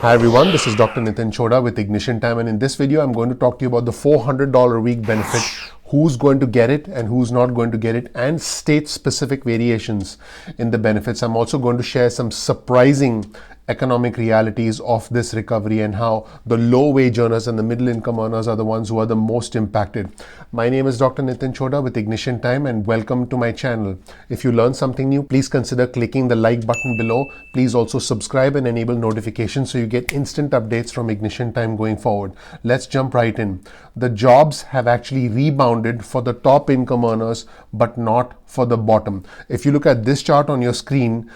Hi everyone, this is Dr. Nitin Chhoda with Ignition Time, and in this video I'm going to talk to you about the $400 a week benefit, who's going to get it and who's not going to get it, and state-specific variations in the benefits. I'm also going to share some surprising economic realities of this recovery and how the low wage earners and the middle income earners are the ones who are the most impacted. My name is Dr. Nitin Chhoda with Ignition Time, and welcome to my channel. If you learned something new, please consider clicking the like button below. Please also subscribe and enable notifications so you get instant updates from Ignition Time going forward. Let's jump right in. The jobs have actually rebounded for the top income earners, but not for the bottom. If you look at this chart on your screen,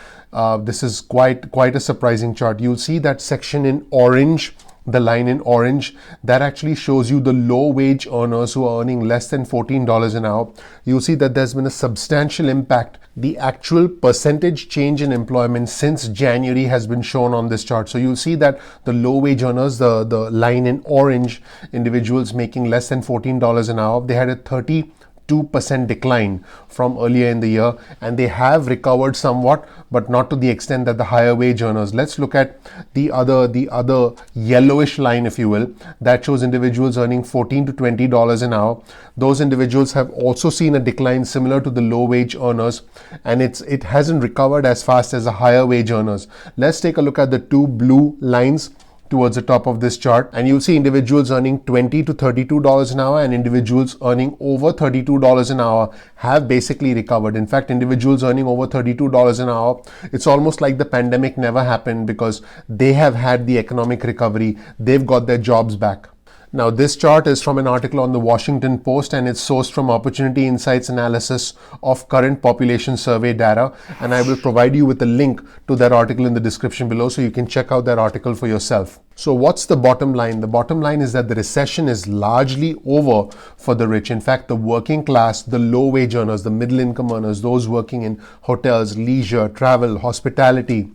this is quite a surprising chart. You'll see that section in orange, the line in orange, that actually shows you the low wage earners who are earning less than $14 an hour. You'll see that there's been a substantial impact. The actual percentage change in employment since January has been shown on this chart. So you'll see that the low wage earners, the line in orange, individuals making less than $14 an hour, they had a 32% decline from earlier in the year, and they have recovered somewhat, but not to the extent that the higher wage earners. Let's look at the other yellowish line, if you will, that shows individuals earning $14 to $20 an hour. Those individuals have also seen a decline similar to the low wage earners, and it hasn't recovered as fast as the higher wage earners. Let's take a look at the two blue lines towards the top of this chart, and you'll see individuals earning $20 to $32 an hour and individuals earning over $32 an hour have basically recovered. In fact, individuals earning over $32 an hour, it's almost like the pandemic never happened because they have had the economic recovery. They've got their jobs back. Now, this chart is from an article on the Washington Post, and it's sourced from Opportunity Insights analysis of current population survey data, and I will provide you with a link to that article in the description below so you can check out that article for yourself. So what's the bottom line? The bottom line is that the recession is largely over for the rich. In fact, the working class, the low wage earners, the middle income earners, those working in hotels, leisure, travel, hospitality,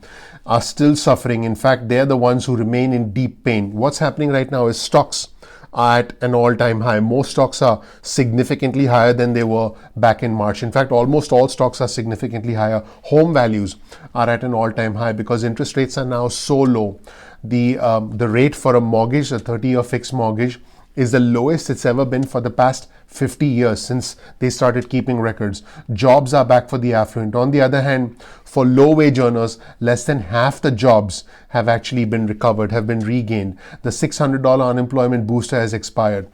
are still suffering. In fact, they're the ones who remain in deep pain. What's happening right now is stocks are at an all-time high. Most stocks are significantly higher than they were back in March. In fact, almost all stocks are significantly higher. Home values are at an all-time high because interest rates are now so low. The rate for a mortgage, a 30-year fixed mortgage, is the lowest it's ever been for the past 50 years since they started keeping records. Jobs are back for the affluent. On the other hand, for low wage earners, less than half the jobs have actually been recovered, have been regained. The $600 unemployment booster has expired.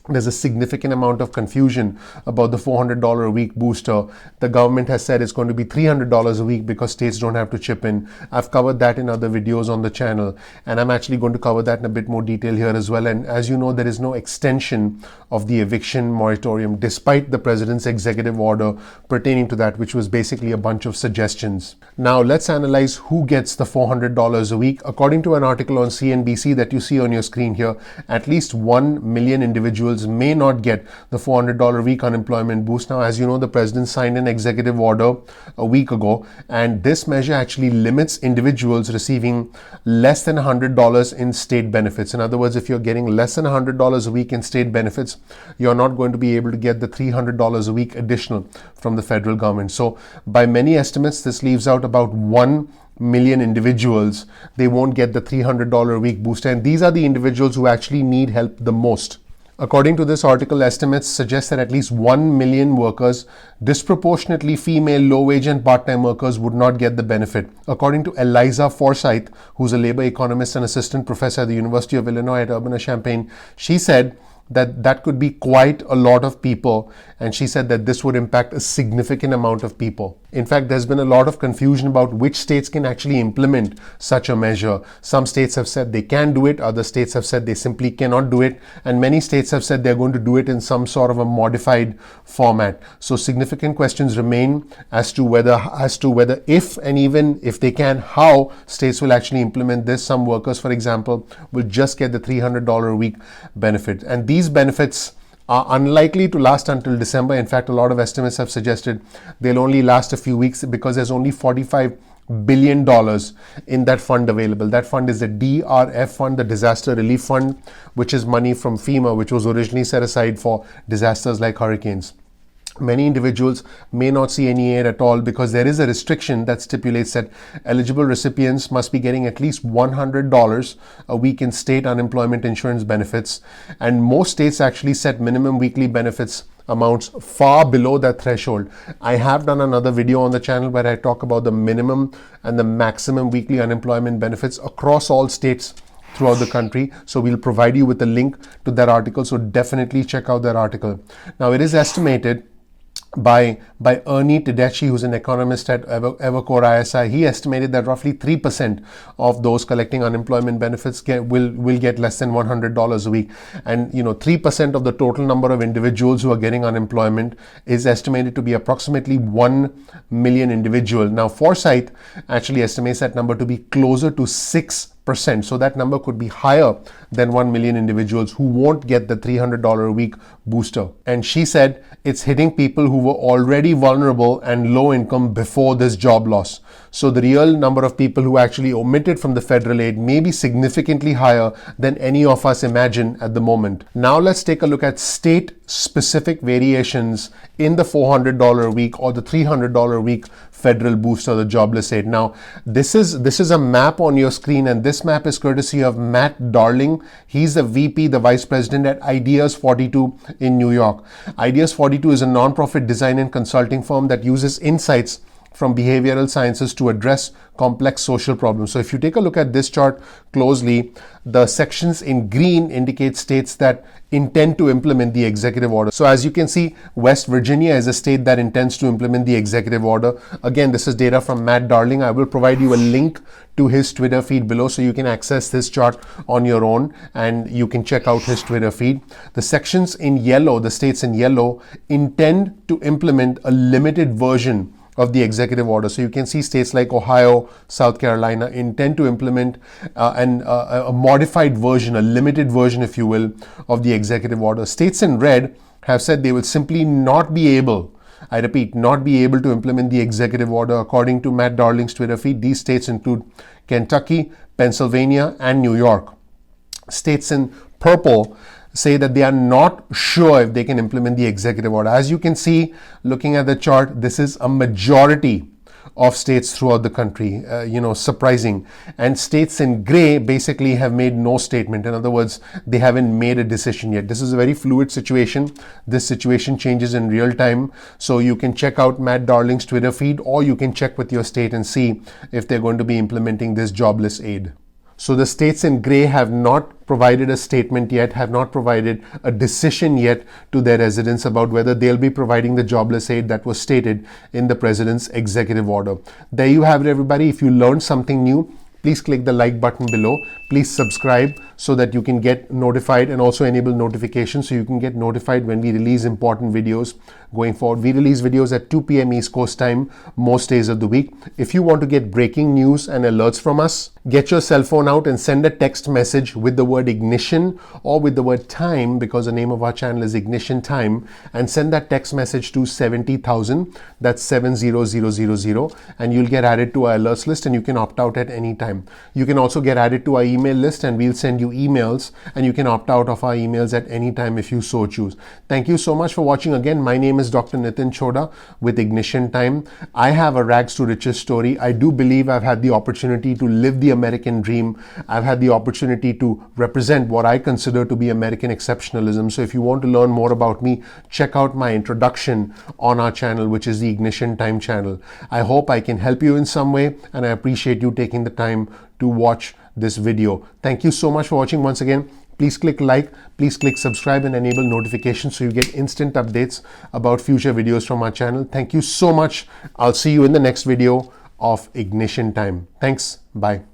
There's a significant amount of confusion about the $400 a week booster. The government has said it's going to be $300 a week because states don't have to chip in. I've covered that in other videos on the channel, and I'm actually going to cover that in a bit more detail here as well. And as you know, there is no extension of the eviction moratorium despite the president's executive order pertaining to that, which was basically a bunch of suggestions. Now let's analyze who gets the $400 a week. According to an article on CNBC that you see on your screen here, at least 1 million individuals may not get the $400 a week unemployment boost. Now, as you know, the president signed an executive order a week ago, and this measure actually limits individuals receiving less than $100 in state benefits. In other words, if you're getting less than $100 a week in state benefits, you're not going to be able to get the $300 a week additional from the federal government. So by many estimates, this leaves out about 1 million individuals. They won't get the $300 a week booster, and these are the individuals who actually need help the most. According to this article, estimates suggest that at least 1 million workers, disproportionately female, low-wage and part-time workers, would not get the benefit. According to Eliza Forsyth, who's a labor economist and assistant professor at the University of Illinois at Urbana-Champaign, she said that could be quite a lot of people, and she said that this would impact a significant amount of people. In fact, there's been a lot of confusion about which states can actually implement such a measure. Some states have said they can do it, other states have said they simply cannot do it, and many states have said they're going to do it in some sort of a modified format. So significant questions remain as to whether if and even if they can, how states will actually implement this. Some workers, for example, will just get the $300 a week benefit, and these benefits are unlikely to last until December. In fact, a lot of estimates have suggested they'll only last a few weeks because there's only $45 billion in that fund available. That fund is the DRF fund, the Disaster Relief Fund, which is money from FEMA, which was originally set aside for disasters like hurricanes. Many individuals may not see any aid at all because there is a restriction that stipulates that eligible recipients must be getting at least $100 a week in state unemployment insurance benefits. And most states actually set minimum weekly benefits amounts far below that threshold. I have done another video on the channel where I talk about the minimum and the maximum weekly unemployment benefits across all states throughout the country. So we'll provide you with a link to that article. So definitely check out that article. Now, it is estimated by Ernie Tedeschi, who's an economist at Evercore ISI. He estimated that roughly 3% of those collecting unemployment benefits will get less than $100 a week. And 3% of the total number of individuals who are getting unemployment is estimated to be approximately 1 million individuals. Now, Foresight actually estimates that number to be closer to 6%. So that number could be higher than 1 million individuals who won't get the $300 a week booster. And she said it's hitting people who were already vulnerable and low income before this job loss. So the real number of people who actually omitted from the federal aid may be significantly higher than any of us imagine at the moment. Now let's take a look at state-specific variations in the $400 a week or the $300 a week federal booster, the jobless aid. Now, this is a map on your screen, and this map is courtesy of Matt Darling. He's the VP, the Vice President at Ideas 42 in New York. Ideas 42 is a nonprofit design and consulting firm that uses insights from behavioral sciences to address complex social problems. So if you take a look at this chart closely, the sections in green indicate states that intend to implement the executive order. So as you can see, West Virginia is a state that intends to implement the executive order. Again, this is data from Matt Darling. I will provide you a link to his Twitter feed below so you can access this chart on your own and you can check out his Twitter feed. The sections in yellow, the states in yellow, intend to implement a limited version of the executive order. So you can see states like Ohio, South Carolina intend to implement a modified version, a limited version, if you will, of the executive order. States in red have said they will simply not be able, I repeat, not be able to implement the executive order. According to Matt Darling's Twitter feed, these states include Kentucky, Pennsylvania, and New York. States in purple say that they are not sure if they can implement the executive order. As you can see, looking at the chart, this is a majority of states throughout the country, surprising. And states in gray basically have made no statement. In other words, they haven't made a decision yet. This is a very fluid situation. This situation changes in real time. So you can check out Matt Darling's Twitter feed, or you can check with your state and see if they're going to be implementing this jobless aid. So the states in gray have not provided a statement yet, have not provided a decision yet to their residents about whether they'll be providing the jobless aid that was stated in the president's executive order. There you have it, everybody. If you learned something new, please click the like button below. Please subscribe so that you can get notified, and also enable notifications so you can get notified when we release important videos going forward. We release videos at 2 p.m. East Coast time most days of the week. If you want to get breaking news and alerts from us, get your cell phone out and send a text message with the word ignition or with the word time, because the name of our channel is Ignition Time, and send that text message to 70,000. That's 70000, and you'll get added to our alerts list, and you can opt out at any time. You can also get added to our email list, and we'll send you emails, and you can opt out of our emails at any time if you so choose. Thank you so much for watching. Again, my name is Dr. Nitin Chhoda with Ignition Time. I have a rags to riches story. I do believe I've had the opportunity to live the American dream. I've had the opportunity to represent what I consider to be American exceptionalism. So if you want to learn more about me, check out my introduction on our channel, which is the Ignition Time channel. I hope I can help you in some way, and I appreciate you taking the time to watch this video. Thank you so much for watching. Once again, please click like, please click subscribe, and enable notifications so you get instant updates about future videos from our channel. Thank you so much. I'll see you in the next video of Ignition Time. Thanks. Bye.